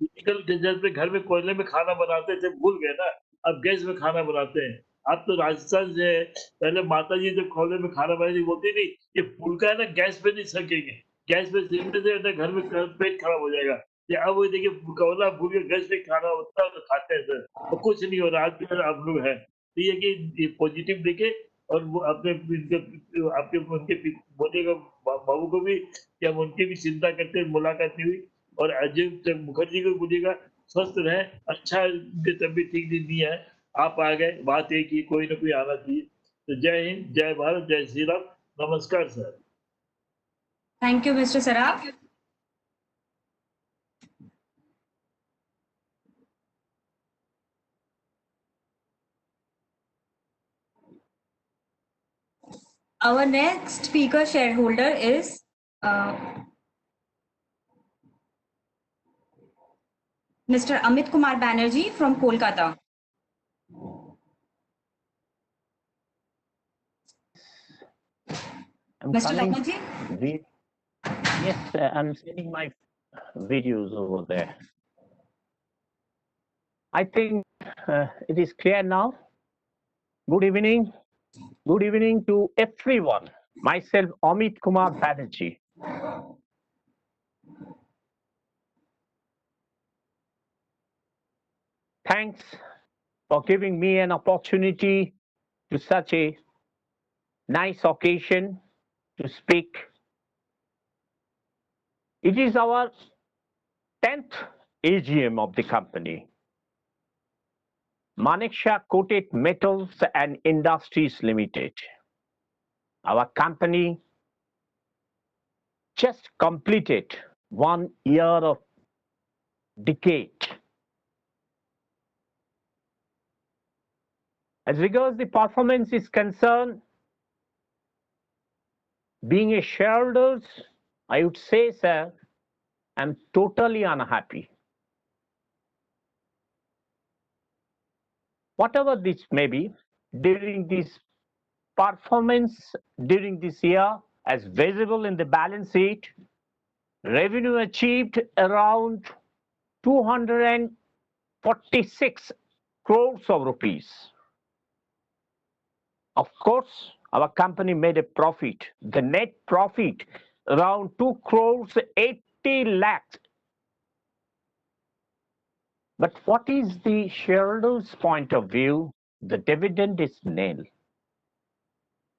फिजिकल जैसे घर में कोयले में खाना बनाते थे भूल गए ना, अब गैस में खाना बनाते हैं। आप तो राजस्थान से है, पहले माता जी जब कोयले में खाना बनाती बोलती नहीं, ये फुल्का है ना गैस पे नहीं सकेंगे, गैस पे सेकने से ना घर में पेट खराब हो जाएगा। ये अब वो देखिए कोयला भूल के गैस पे खाना होता है तो खाते हैं सर, तो कुछ नहीं हो रहा, आज भी आप लोग हैं। तो ये कि ये पॉजिटिव देखे, और वो अपने आपके उनके बोलिएगा बाबू को भी कि हम उनकी भी चिंता करते हैं, मुलाकात नहीं हुई। और अजय मुखर्जी को बोलिएगा स्वस्थ रहे, अच्छा उनकी तबीयत ठीक नहीं है, आप आ गए, बात एक ही, कोई ना कोई आना चाहिए। तो जय हिंद, जय भारत, जय श्री राम, नमस्कार sir. Thank you, Mr. Saraf. Our next speaker shareholder is Mr. Amit Kumar Banerjee from Kolkata. Mr. Banerjee? Yes, I'm sending my videos over there. I think it is clear now. Good evening. Good evening to everyone. Myself, Amit Kumar Banerjee. Thanks for giving me an opportunity to such a nice occasion to speak. It is our 10th AGM of the company. Manekshaw Coated Metals and Industries Limited. Our company just completed 1 year of decade. As regards the performance is concerned, being a shareholder, I would say, sir, I'm totally unhappy. Whatever this may be, during this performance, during this year, as visible in the balance sheet, revenue achieved around 246 crores of rupees. Of course, our company made a profit. The net profit around 2 crores 80 lakhs. But what is the shareholders' point of view? The dividend is nil.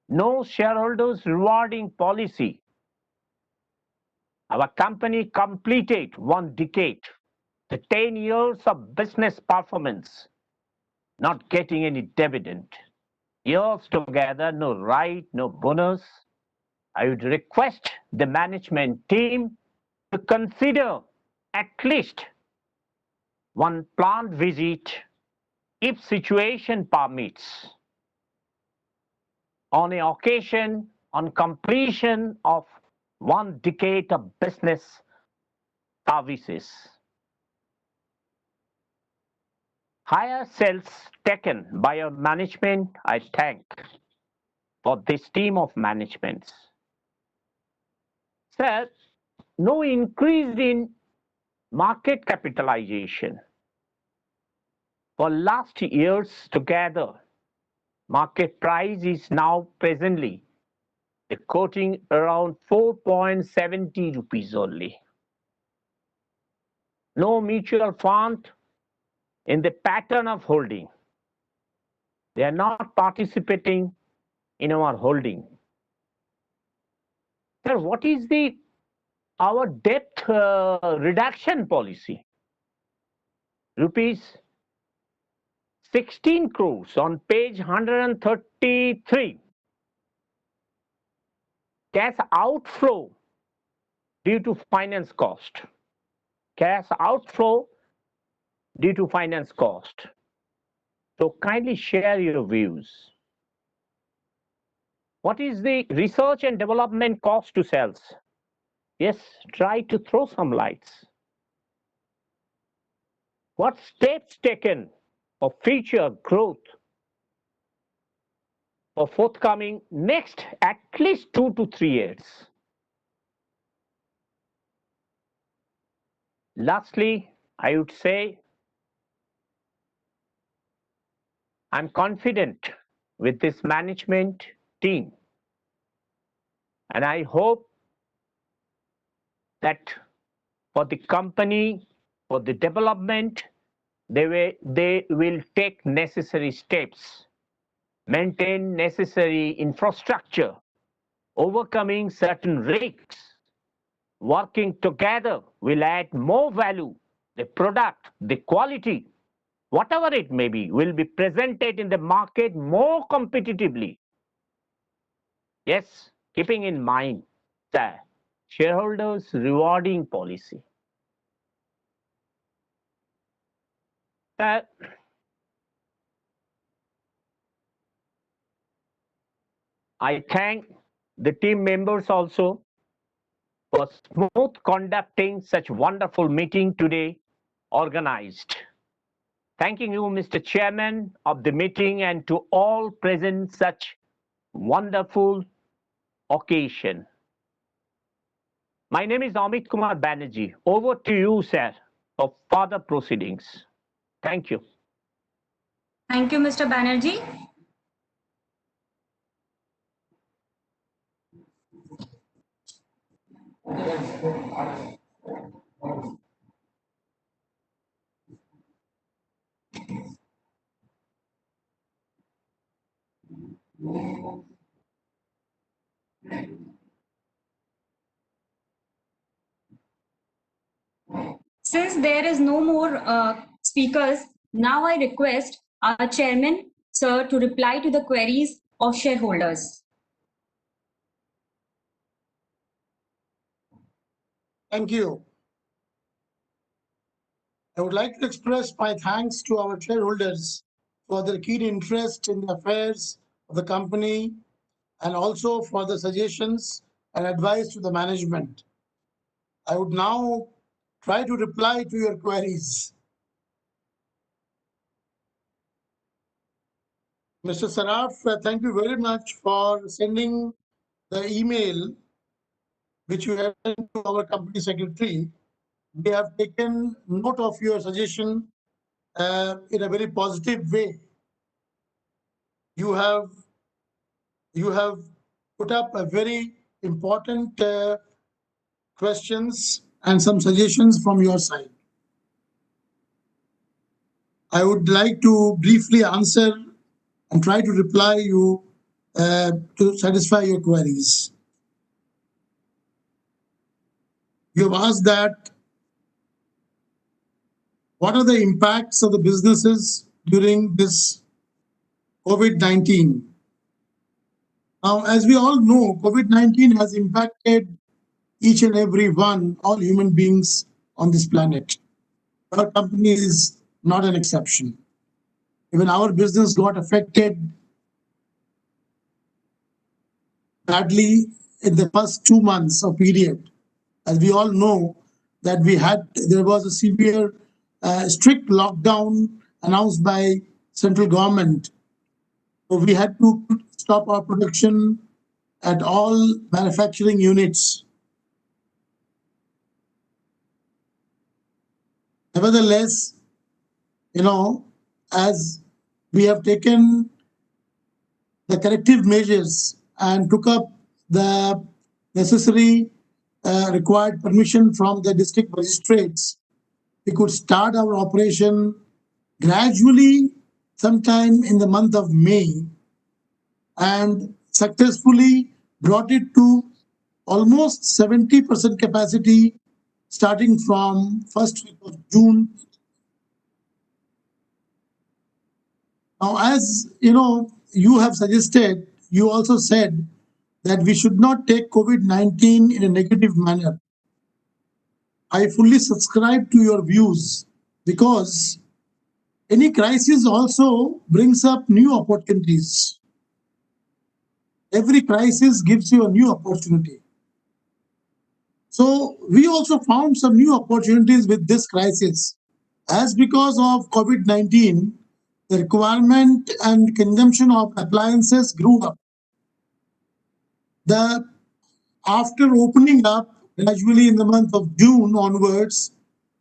no shareholders rewarding policy. Our company completed 1 decade, the 10 years of business performance, not getting any dividend. Years together, no right, no bonus. I would request the management team to consider at least 1 plant visit if situation permits on an occasion on completion of 1 decade of business services. Higher sales taken by our management, I thank for this team of managements. Sir, no increase in market capitalization. For last years together, market price is now presently quoting around 4.70 rupees only. No mutual fund in the pattern of holding. They are not participating in our holding. Sir, what is our debt reduction policy? Rupees 16 crores on page 133. Cash outflow due to finance cost. Cash outflow due to finance cost. So kindly share your views. What is the research and development cost to sales? Yes, try to throw some lights. What steps taken for future growth for forthcoming next at least 2 to 3 years? Lastly, I would say I'm confident with this management team, and I hope that for the company, for the development, they will take necessary steps, maintain necessary infrastructure, overcoming certain risks. Working together will add more value. The product, the quality, whatever it may be, will be presented in the market more competitively. Yes, keeping in mind the shareholders rewarding policy. I thank the team members also for smooth conducting such wonderful meeting today organized. Thanking you, Mr. Chairman of the meeting, and to all present such wonderful occasion. My name is Amit Kumar Banerjee. Over to you, sir, for further proceedings. Thank you. Thank you, Mr. Banerjee. Since there is no more speakers, now I request our chairman, sir, to reply to the queries of shareholders. Thank you. I would like to express my thanks to our shareholders for their keen interest in the affairs of the company and also for the suggestions and advice to the management. I would now try to reply to your queries. Mr. Saraf, thank you very much for sending the email which you have sent to our company secretary. We have taken note of your suggestion in a very positive way. You have put up a very important questions and some suggestions from your side. I would like to briefly answer and try to reply you to satisfy your queries. You have asked that what are the impacts of the businesses during this COVID-19? Now, as we all know, COVID-19 has impacted each and every one, all human beings on this planet. Our company is not an exception. Even our business got affected badly in the first 2 months of period. As we all know that there was a severe strict lockdown announced by central government. So we had to stop our production at all manufacturing units. Nevertheless, as we have taken the corrective measures and took up the necessary required permission from the district magistrates, we could start our operation gradually sometime in the month of May and successfully brought it to almost 70% capacity starting from first week of June. Now, as you have suggested, you also said that we should not take COVID-19 in a negative manner. I fully subscribe to your views because any crisis also brings up new opportunities. Every crisis gives you a new opportunity. So we also found some new opportunities with this crisis. As because of COVID-19, the requirement and consumption of appliances grew up. After opening up gradually in the month of June onwards,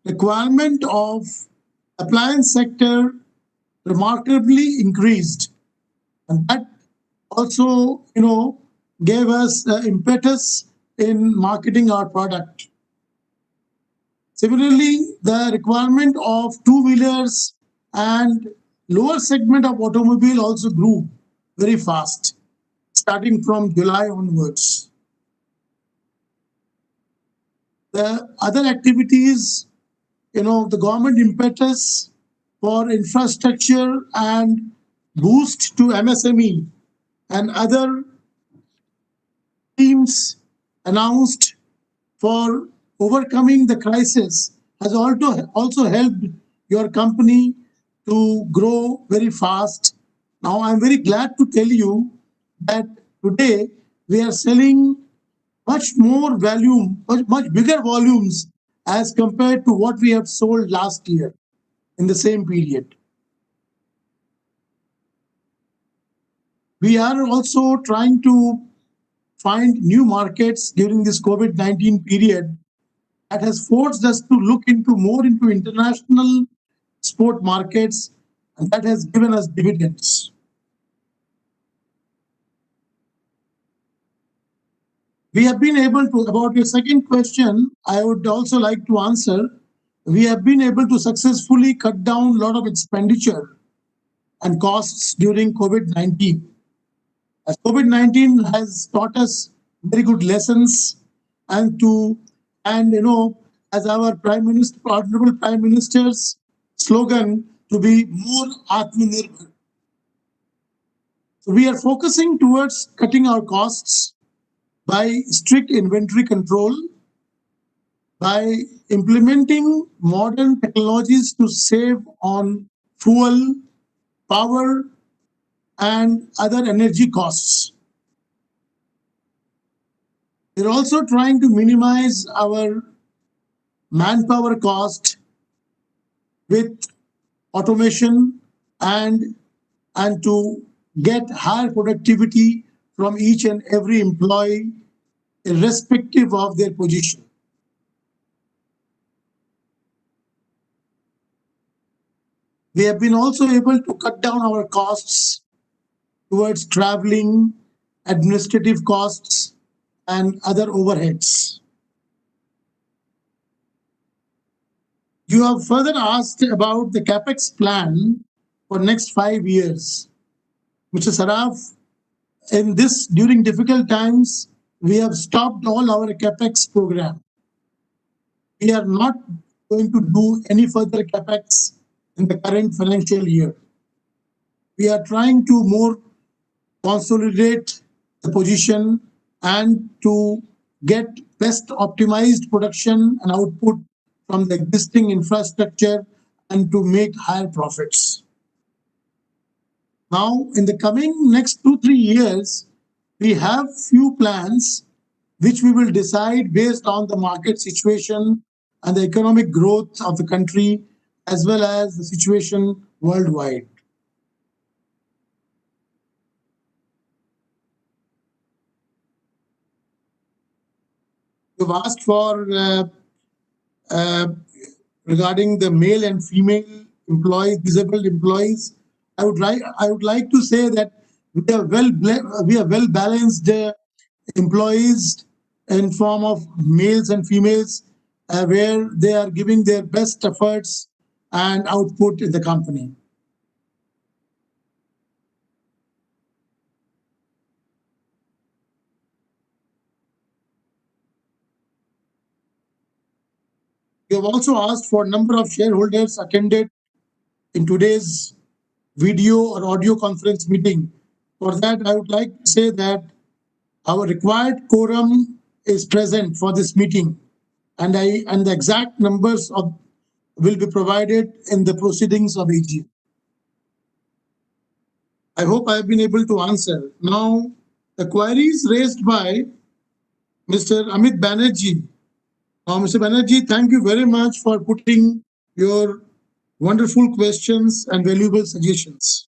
requirement of appliance sector remarkably increased, and that also gave us impetus in marketing our product. Similarly, the requirement of two-wheelers and lower segment of automobile also grew very fast, starting from July onwards. The other activities, the government impetus for infrastructure and boost to MSME and other schemes announced for overcoming the crisis has also helped your company to grow very fast. Now, I'm very glad to tell you that today we are selling much more volume, much bigger volumes as compared to what we have sold last year in the same period. We are also trying to find new markets during this COVID-19 period that has forced us to look more into international export markets, and that has given us dividends. We have been able to, about your second question, I would also like to answer. We have been able to successfully cut down a lot of expenditure and costs during COVID-19. As COVID-19 has taught us very good lessons, and as our Honorable Prime Minister's slogan, to be more Atmanirbhar. So we are focusing towards cutting our costs by strict inventory control, by implementing modern technologies to save on fuel, power, and other energy costs. We're also trying to minimize our manpower cost with automation and to get higher productivity from each and every employee, irrespective of their position. We have been also able to cut down our costs towards traveling, administrative costs, and other overheads. You have further asked about the CapEx plan for next 5 years. Mr. Saraf, in this, during difficult times, we have stopped all our capex program. We are not going to do any further capex in the current financial year. We are trying to more consolidate the position and to get best optimized production and output from the existing infrastructure and to make higher profits. Now, in the coming next 2-3 years, we have few plans which we will decide based on the market situation and the economic growth of the country as well as the situation worldwide. You've asked for regarding the male and female employees, disabled employees. I would like to say that we are well balanced employees in form of males and females, where they are giving their best efforts and output in the company. You have also asked for number of shareholders attended in today's video or audio conference meeting. For that, I would like to say that our required quorum is present for this meeting, and the exact numbers will be provided in the proceedings of AGM. I hope I have been able to answer. Now, the queries raised by Mr. Amit Banerjee. Now, Mr. Banerjee, thank you very much for putting your wonderful questions and valuable suggestions.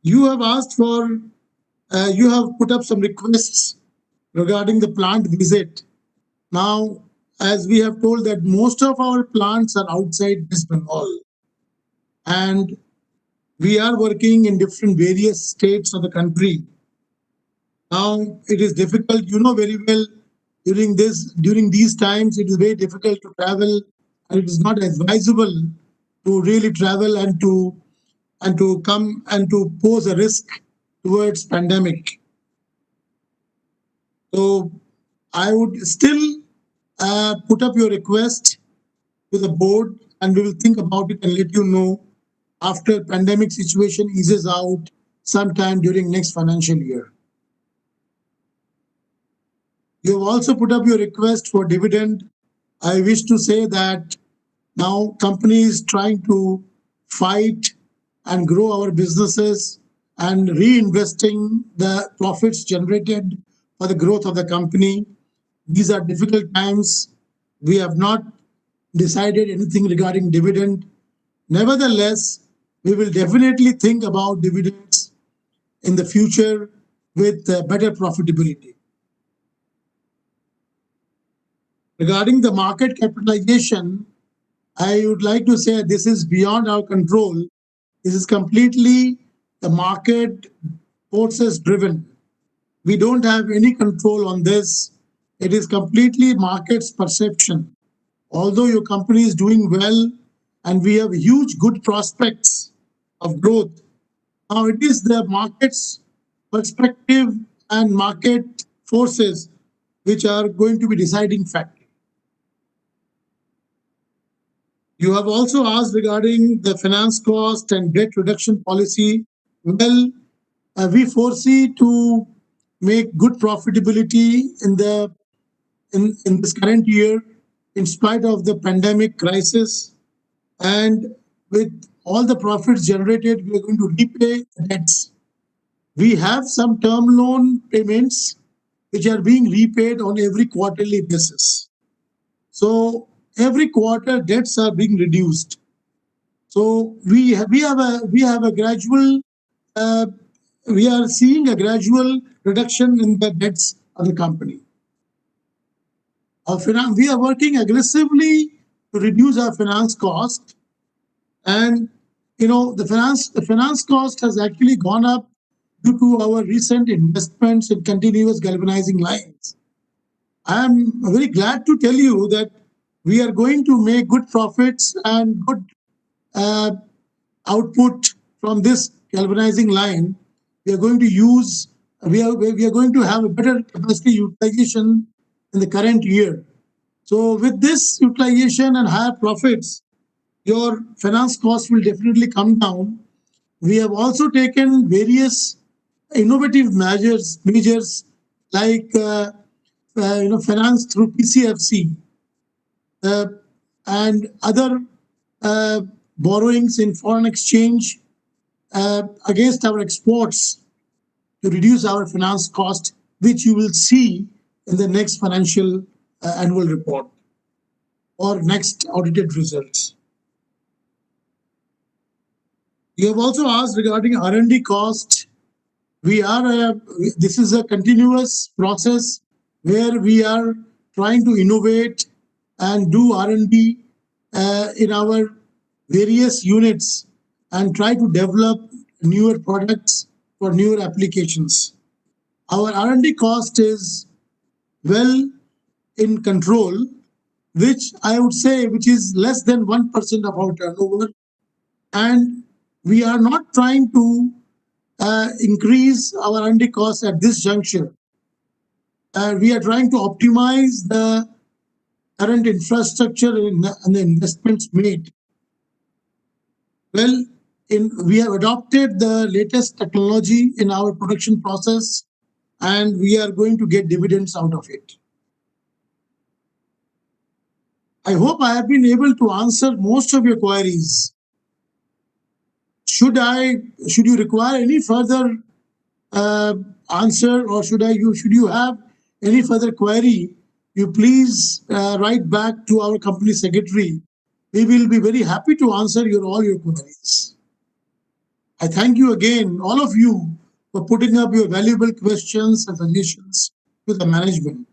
You have asked for, you have put up some requests regarding the plant visit. Now, as we have told that most of our plants are outside West Bengal, and we are working in different various states of the country. Now, it is difficult, you know very well, during these times, it is very difficult to travel, and it is not advisable to really travel and to come and to pose a risk towards pandemic. So I would still put up your request to the board, and we will think about it and let you know after pandemic situation eases out sometime during next financial year. You have also put up your request for dividend. I wish to say that now company is trying to fight and grow our businesses and reinvesting the profits generated for the growth of the company. These are difficult times. We have not decided anything regarding dividend. Nevertheless, we will definitely think about dividends in the future with better profitability. Regarding the market capitalization, I would like to say this is beyond our control. This is completely the market forces driven. We don't have any control on this. It is completely market's perception. Although your company is doing well and we have huge good prospects of growth, now it is the market's perspective and market forces which are going to be deciding factor. You have also asked regarding the finance cost and debt reduction policy. Well, we foresee to make good profitability in this current year, in spite of the pandemic crisis, and with all the profits generated, we are going to repay the debts. We have some term loan payments which are being repaid on every quarterly basis. So every quarter debts are being reduced. So we have a gradual we are seeing a gradual reduction in the debts of the company. We are working aggressively to reduce our finance cost, and you know the finance cost has actually gone up due to our recent investments in continuous galvanizing lines. I am very glad to tell you that we are going to make good profits and good output from this galvanizing line. We are going to use we are going to have a better capacity utilization in the current year. So with this utilization and higher profits, your finance cost will definitely come down. We have also taken various innovative measures like finance through PCFC and other borrowings in foreign exchange against our exports to reduce our finance cost, which you will see in the next financial annual report or next audited results. You have also asked regarding R&D cost. This is a continuous process where we are trying to innovate and do R&D in our various units and try to develop newer products for newer applications. Our R&D cost is well in control, which I would say which is less than 1% of our turnover. And we are not trying to increase our R&D costs at this juncture. We are trying to optimize the current infrastructure and the investments made. Well, we have adopted the latest technology in our production process, and we are going to get dividends out of it. I hope I have been able to answer most of your queries. Should you require any further answer, or should you have any further query, you please write back to our company secretary. We will be very happy to answer all your queries. I thank you again, all of you, for putting up your valuable questions and suggestions to the management.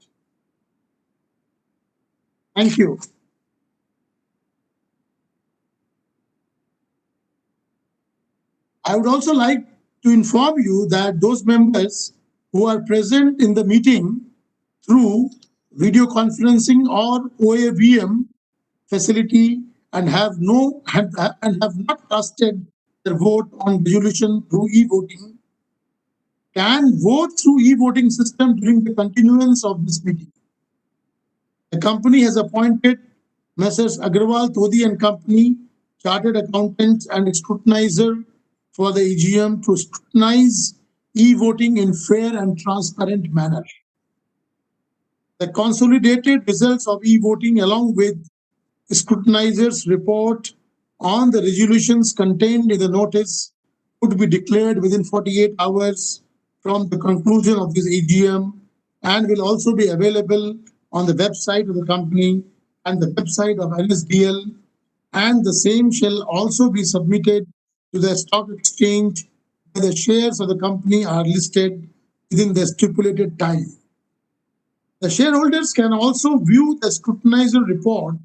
Thank you. I would also like to inform you that those members who are present in the meeting through video conferencing or OAVM facility and have not casted their vote on resolution through e-voting can vote through e-voting system during the continuance of this meeting. The company has appointed Messrs. Agarwal Todi and Company, Chartered Accountants and Scrutinizer for the AGM to scrutinize e-voting in fair and transparent manner. The consolidated results of e-voting along with scrutinizer's report on the resolutions contained in the notice would be declared within 48 hours from the conclusion of this AGM and will also be available on the website of the company and the website of NSDL, and the same shall also be submitted to the stock exchange where the shares of the company are listed within the stipulated time. The shareholders can also view the scrutinizer report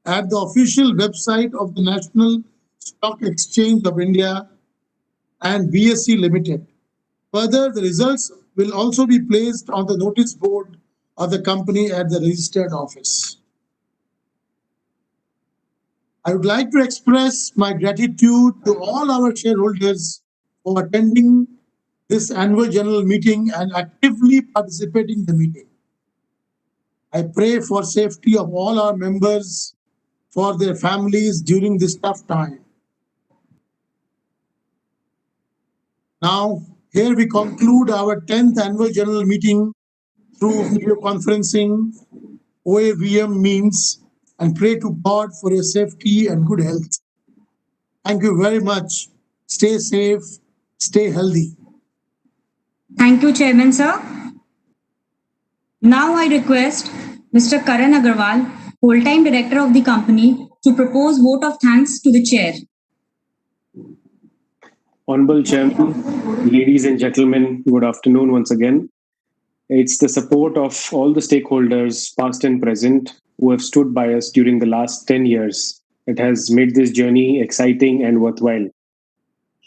at the official website of the National Stock Exchange of India and BSE Limited. Further, the results will also be placed on the notice board of the company at the registered office. I would like to express my gratitude to all our shareholders for attending this annual general meeting and actively participating in the meeting. I pray for safety of all our members, for their families during this tough time. Now, here we conclude our 10th annual general meeting through video conferencing, OAVM means, and pray to God for your safety and good health. Thank you very much. Stay safe, stay healthy. Thank you, Chairman, sir. Now I request Mr. Karan Agarwal, full-time director of the company, to propose vote of thanks to the chair. Honorable Chairman, ladies and gentlemen, good afternoon once again. It's the support of all the stakeholders, past and present, who have stood by us during the last 10 years that has made this journey exciting and worthwhile.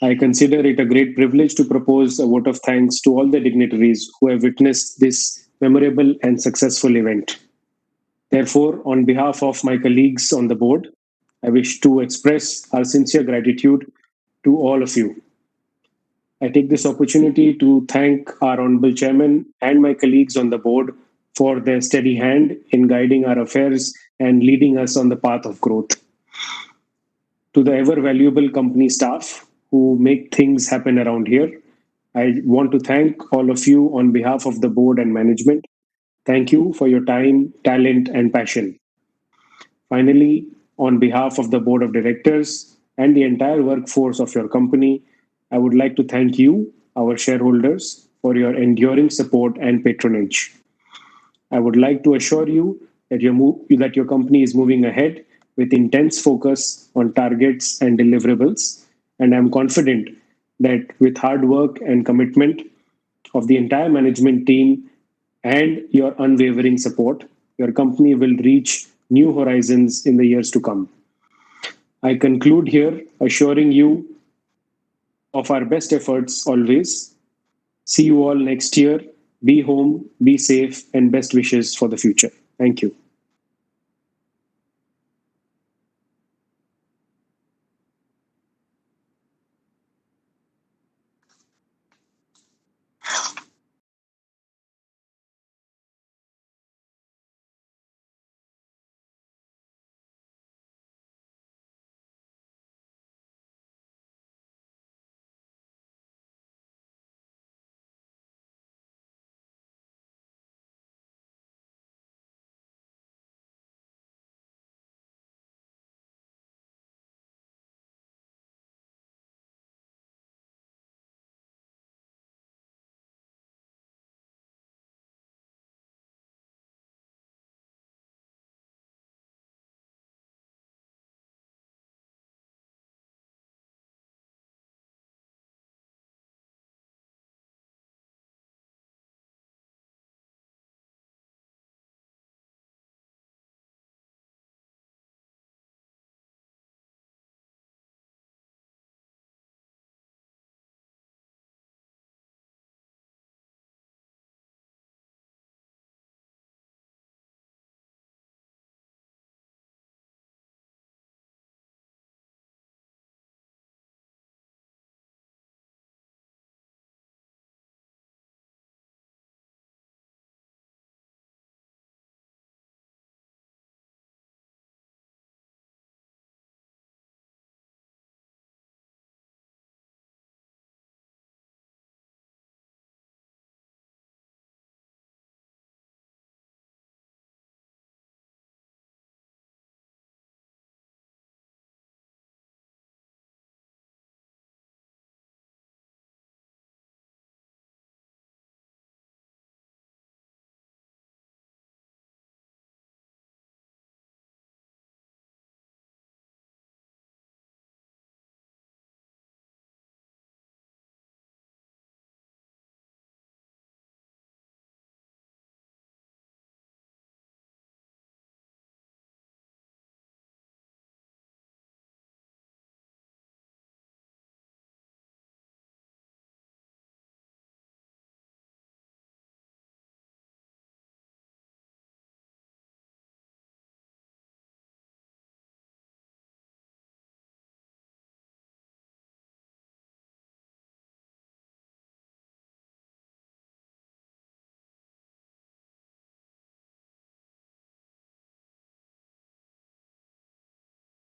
I consider it a great privilege to propose a vote of thanks to all the dignitaries who have witnessed this memorable and successful event. Therefore, on behalf of my colleagues on the board, I wish to express our sincere gratitude to all of you. I take this opportunity to thank our Honorable Chairman and my colleagues on the board for their steady hand in guiding our affairs and leading us on the path of growth. To the ever valuable company staff who make things happen around here, I want to thank all of you on behalf of the board and management. Thank you for your time, talent, and passion. Finally, on behalf of the board of directors and the entire workforce of your company, I would like to thank you, our shareholders, for your enduring support and patronage. I would like to assure you that your company is moving ahead with intense focus on targets and deliverables, and I'm confident that with hard work and commitment of the entire management team and your unwavering support, your company will reach new horizons in the years to come. I conclude here assuring you of our best efforts always. See you all next year. Be home, be safe, and best wishes for the future. Thank you.